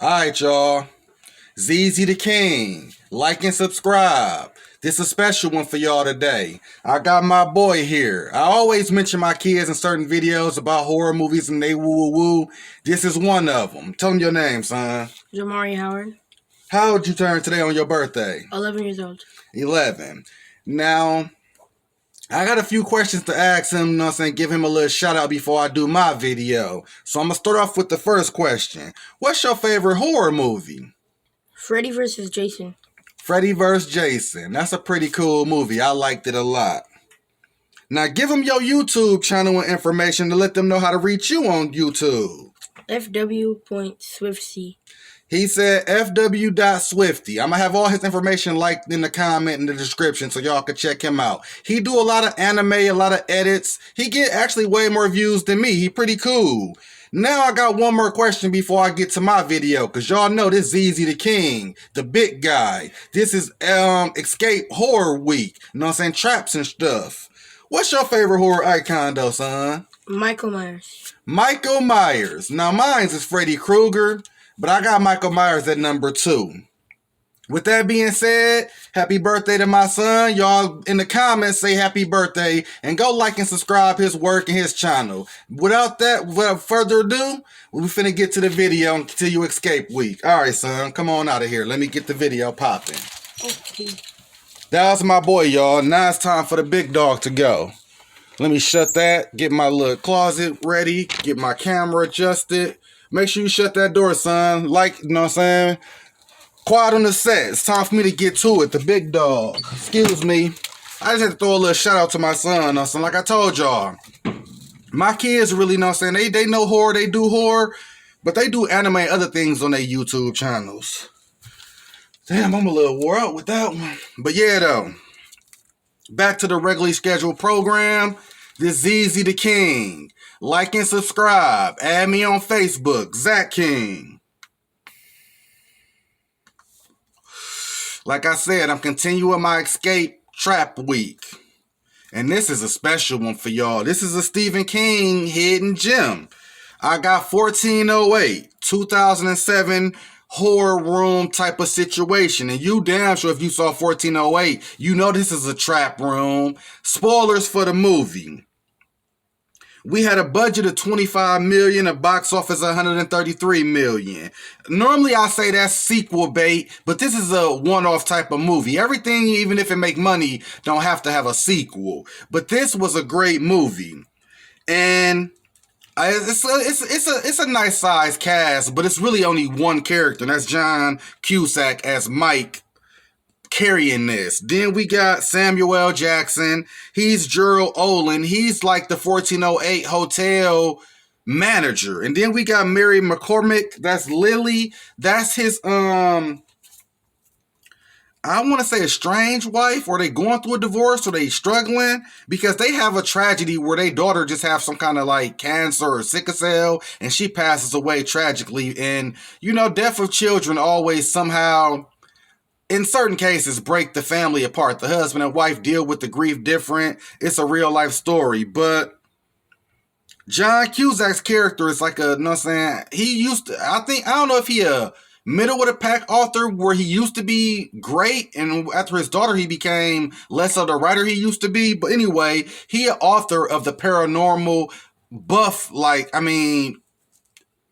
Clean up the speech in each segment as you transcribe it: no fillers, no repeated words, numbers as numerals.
Alright, y'all. Zeezzy the King. Like and subscribe. This is a special one for y'all today. I got my boy here. I always mention my kids in certain videos about horror movies and they woo woo woo. This is one of them. Tell them your name, son. Jamari Howard. How would you turn today on your birthday? 11 years old. 11. Now, I got a few questions to ask him, you know what I'm saying? Give him a little shout out before I do my video. So I'm going to start off with the first question. What's your favorite horror movie? Freddy vs. Jason. Freddy vs. Jason. That's a pretty cool movie. I liked it a lot. Now give them your YouTube channel and information to let them know how to reach you on YouTube. FW.Swifty. He said fw.swifty. I'm going to have all his information liked in the comment in the description so y'all can check him out. He do a lot of anime, a lot of edits. He get actually way more views than me. He pretty cool. Now I got one more question before I get to my video, because y'all know this Zeezzy the King, the big guy. This is Escape Horror Week. You know what I'm saying? Traps and stuff. What's your favorite horror icon though, son? Michael Myers. Michael Myers. Now mine's is Freddy Krueger, but I got Michael Myers at number 2. With that being said, happy birthday to my son. Y'all in the comments say happy birthday and go like and subscribe his work and his channel. Without further ado, we finna get to the video and continue Escape Week. All right, son, come on out of here. Let me get the video popping. Okay. That was my boy, y'all. Now it's time for the big dog to go. Let me shut that, get my little closet ready, get my camera adjusted. Make sure you shut that door, son. Like, you know what I'm saying? Quiet on the set. It's time for me to get to it. The big dog. Excuse me. I just had to throw a little shout out to my son. Like I told y'all, my kids really know what I'm saying. They know horror. They do horror. But they do anime and other things on their YouTube channels. Damn, I'm a little wore out with that one. But yeah, though. Back to the regularly scheduled program. This Zeezzy the King. Like and subscribe. Add me on Facebook. Zach King. Like I said, I'm continuing my Escape Trap Week. And this is a special one for y'all. This is a Stephen King hidden gem. I got 1408, 2007 horror room type of situation. And you damn sure if you saw 1408, you know this is a trap room. Spoilers for the movie. We had a budget of $25 million, a box office of $133 million. Normally I say that's sequel bait, but this is a one-off type of movie. Everything, even if it make money, don't have to have a sequel. But this was a great movie. And it's a nice size cast, but it's really only one character, and that's John Cusack as Mike carrying this. Then we got Samuel L. Jackson. He's Gerald Olin. He's like the 1408 hotel manager. And then we got Mary McCormick. That's Lily. That's his I want to say estranged wife, or they going through a divorce, or they struggling because they have a tragedy where their daughter just have some kind of like cancer or sickle cell, and she passes away tragically. And you know, death of children always somehow, in certain cases, break the family apart. The husband and wife deal with the grief different. It's a real life story. But John Cusack's character is like a, you know what I'm saying? He used to, I don't know if he a middle of the pack author where he used to be great. And after his daughter, he became less of the writer he used to be. But anyway, he an author of the paranormal buff.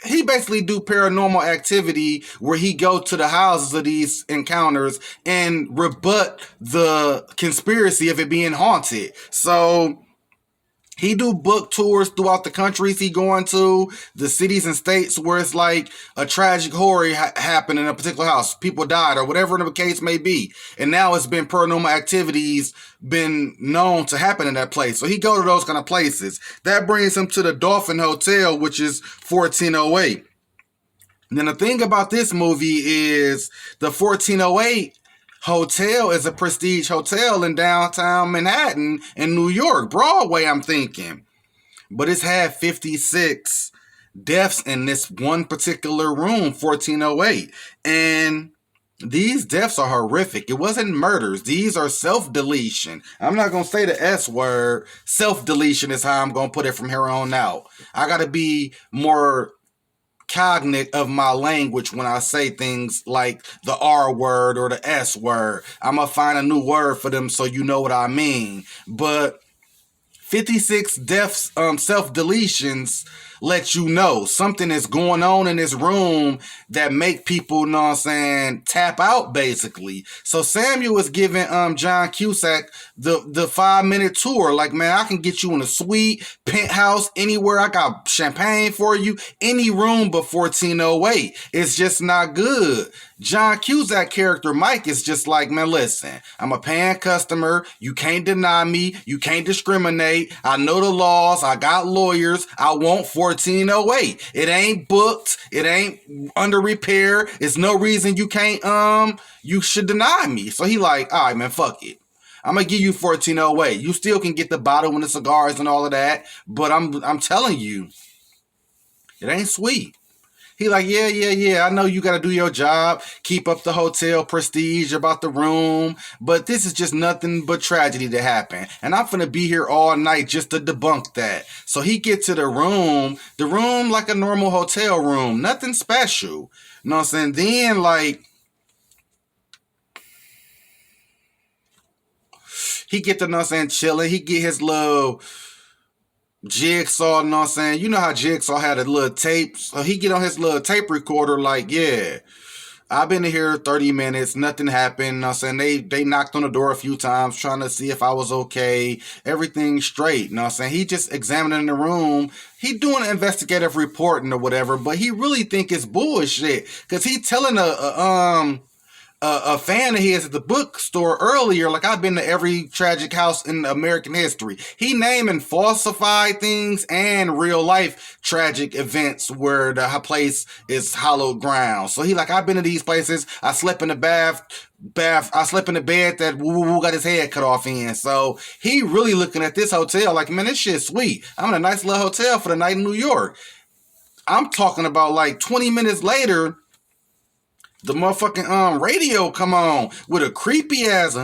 He basically do paranormal activity where he go to the houses of these encounters and rebut the conspiracy of it being haunted. So he do book tours throughout the countries he going to, the cities and states where it's like a tragic horror happened in a particular house. People died or whatever the case may be. And now it's been paranormal activities been known to happen in that place. So he go to those kind of places. That brings him to the Dolphin Hotel, which is 1408. And then the thing about this movie is the 1408 hotel is a prestige hotel in downtown Manhattan in New York, Broadway, I'm thinking. But it's had 56 deaths in this one particular room, 1408. And these deaths are horrific. It wasn't murders. These are self-deletion. I'm not going to say the S word. Self-deletion is how I'm going to put it from here on out. I got to be more cognate of my language when I say things like the R word or the S word. I'm gonna find a new word for them so you know what I mean. But 56 deaths, self deletions let you know something is going on in this room that make people, know what I'm saying, tap out basically. So Samuel is giving John Cusack the 5 minute tour. Like, man, I can get you in a suite, penthouse, anywhere. I got champagne for you, any room but 1408. It's just not good. John Cusack character Mike is just like, man, listen, I'm a paying customer. You can't deny me. You can't discriminate. I know the laws. I got lawyers. I want 1408. It ain't booked. It ain't under repair. It's no reason you can't, you should deny me. So he like, all right, man, fuck it. I'm gonna give you 1408. You still can get the bottle and the cigars and all of that, but I'm telling you, it ain't sweet. He like, yeah. I know you got to do your job, keep up the hotel prestige about the room, but this is just nothing but tragedy to happen. And I'm finna be here all night just to debunk that. So he get to the room like a normal hotel room, nothing special. You know what I'm saying? Then like, he get to, know what I'm saying, chilling. He get his little Jigsaw, you know what I'm saying? You know how Jigsaw had a little tape? So he get on his little tape recorder like, yeah, I've been here 30 minutes, nothing happened, you know what I'm saying? They knocked on the door a few times trying to see if I was okay. Everything's straight, you know what I'm saying? He just examining the room. He doing an investigative reporting or whatever, but he really think it's bullshit. Cause he telling a fan of his at the bookstore earlier, like, I've been to every tragic house in American history. He naming falsified things and real life tragic events where the place is hallowed ground. So he like, I've been to these places. I slept in the I slept in the bed that woo got his head cut off in. So he really looking at this hotel like, man, this shit's sweet. I'm in a nice little hotel for the night in New York. I'm talking about like 20 minutes later, the motherfucking radio come on with a creepy ass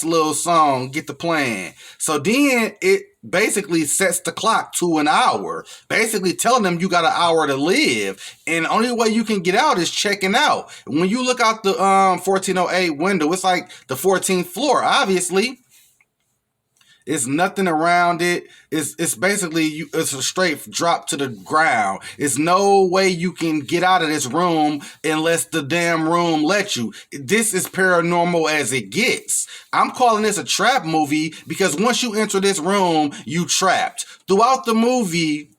little song get the playing. So then it basically sets the clock to an hour, basically telling them you got an hour to live, and the only way you can get out is checking out. When you look out the 1408 window, it's like the 14th floor, obviously. It's nothing around it. It's basically it's a straight drop to the ground. It's no way you can get out of this room unless the damn room lets you. This is paranormal as it gets. I'm calling this a trap movie because once you enter this room, you trapped. Throughout the movie,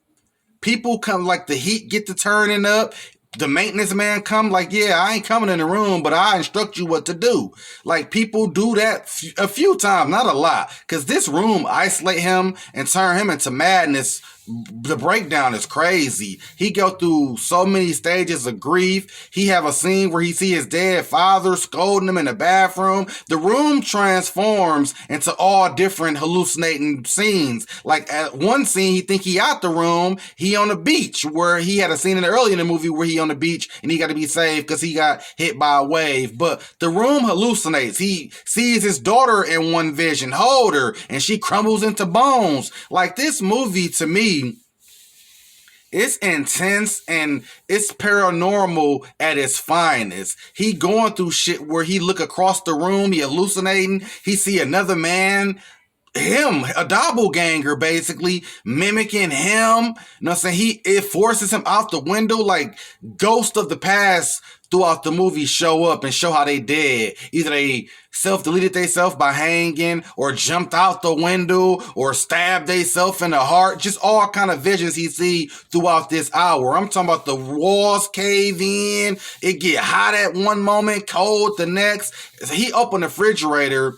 people come, like, the heat get to turning up. The maintenance man come like, yeah, I ain't coming in the room, but I instruct you what to do. Like, people do that a few times, not a lot. Because this room isolate him and turn him into madness. The breakdown is crazy. He go through so many stages of grief. He have a scene where he see his dead father scolding him in the bathroom. The room transforms into all different hallucinating scenes. Like, at one scene, he think he out the room. He on the beach, where he had a scene early in the movie where he on the beach and he got to be saved because he got hit by a wave. But the room hallucinates. He sees his daughter in one vision, hold her, and she crumbles into bones. Like, this movie, to me, it's intense and it's paranormal at its finest. He going through shit where he look across the room, he hallucinating, he see another man, him, a doppelganger, basically mimicking him. You know what I'm saying? It forces him out the window. Like, ghosts of the past throughout the movie show up and show how they dead. Either they self-deleted themselves by hanging, or jumped out the window, or stabbed themselves in the heart. Just all kind of visions he see throughout this hour. I'm talking about the walls cave in. It get hot at one moment, cold the next. He opened the refrigerator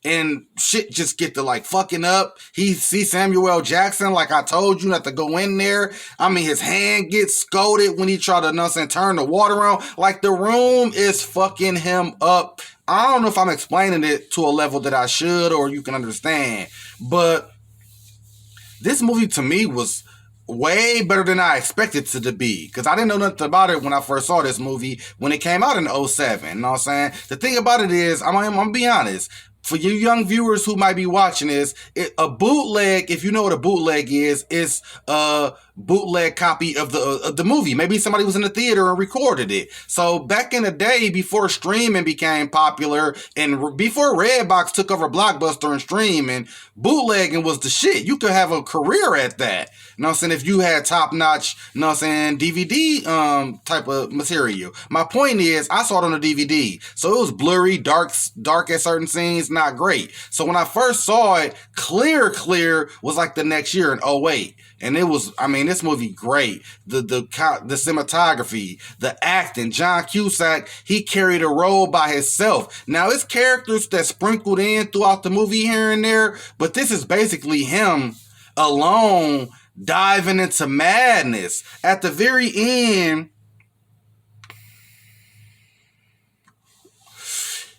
and shit just get to, like, fucking up. He see Samuel L. Jackson, like I told you not to go in there. I mean, his hand gets scolded when he try to, turn the water on. Like, the room is fucking him up. I don't know if I'm explaining it to a level that I should or you can understand. But this movie to me was way better than I expected it to be. Because I didn't know nothing about it when I first saw this movie when it came out in 2007. You know what I'm saying? The thing about it is, I'm going to be honest. For you young viewers who might be watching this, a bootleg, if you know what a bootleg is bootleg copy of the movie. Maybe somebody was in the theater and recorded it. So back in the day, before streaming became popular and before Redbox took over Blockbuster and streaming, bootlegging was the shit. You could have a career at that. You know what I'm saying? If you had top notch, you know what I'm saying, DVD type of material. My point is, I saw it on a DVD. So it was blurry, dark at certain scenes, not great. So when I first saw it, Clear was like the next year in '08. And it was, I mean, this movie great. The cinematography, the acting. John Cusack, he carried a role by himself. Now, it's characters that sprinkled in throughout the movie here and there, but this is basically him alone diving into madness. At the very end,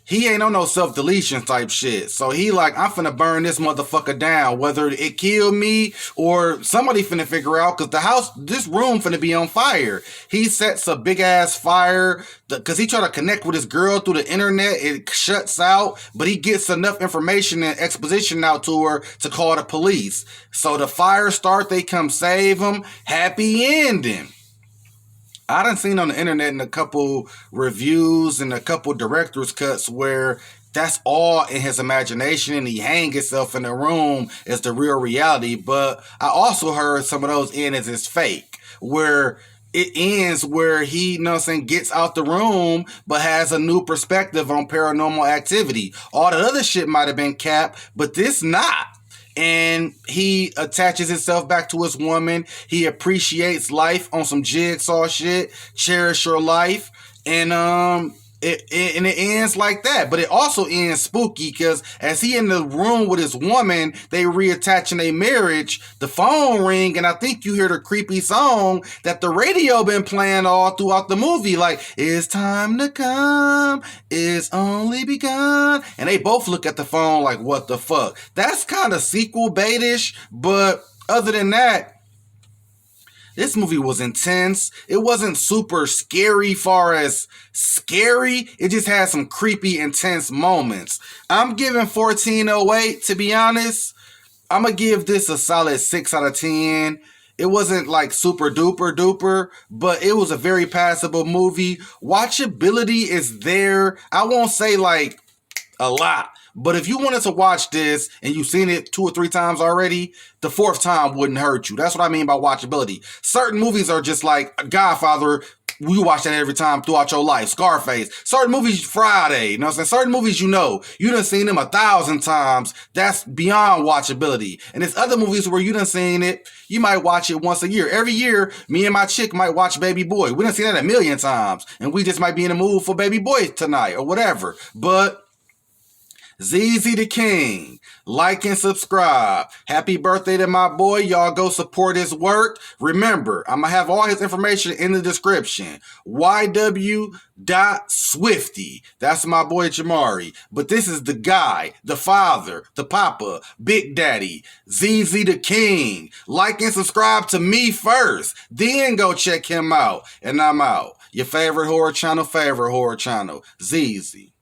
he ain't on no self-deletion type shit. So he like, I'm finna burn this motherfucker down, whether it kill me or somebody finna figure out, because this room finna be on fire. He sets a big ass fire because he try to connect with his girl through the internet. It shuts out, but he gets enough information and exposition out to her to call the police. So the fire start, they come save him. Happy ending. I done seen on the internet in a couple reviews and a couple director's cuts where that's all in his imagination and he hang himself in the room as the real reality. But I also heard some of those end as it's fake, where it ends where he, you know what I'm saying, gets out the room but has a new perspective on paranormal activity. All the other shit might have been capped, but this not. And he attaches himself back to his woman. He appreciates life on some jigsaw shit. Cherish your life. And it ends like that. But it also ends spooky because as he in the room with his woman, they reattaching their marriage. The phone ring, and I think you hear the creepy song that the radio been playing all throughout the movie. Like, it's time to come, it's only begun. And they both look at the phone like, what the fuck? That's kind of sequel baitish, but other than that, this movie was intense. It wasn't super scary far as scary. It just had some creepy, intense moments. I'm giving 1408, to be honest. I'm going to give this a solid 6 out of 10. It wasn't like super duper duper, but it was a very passable movie. Watchability is there. I won't say like a lot. But if you wanted to watch this and you've seen it 2 or 3 times already, the 4th time wouldn't hurt you. That's what I mean by watchability. Certain movies are just like Godfather. We watch that every time throughout your life. Scarface. Certain movies, Friday. You know what I'm saying? Certain movies, you done seen them 1,000 times. That's beyond watchability. And there's other movies where you done seen it. You might watch it once a year. Every year, me and my chick might watch Baby Boy. We done seen that 1,000,000 times. And we just might be in the mood for Baby Boy tonight or whatever. But Zeezzy the King, like and subscribe. Happy birthday to my boy. Y'all go support his work. Remember, I'm going to have all his information in the description. YW.Swifty. That's my boy Jamari. But this is the guy, the father, the papa, Big Daddy, Zeezzy the King. Like and subscribe to me first. Then go check him out. And I'm out. Your favorite horror channel, Zeezzy.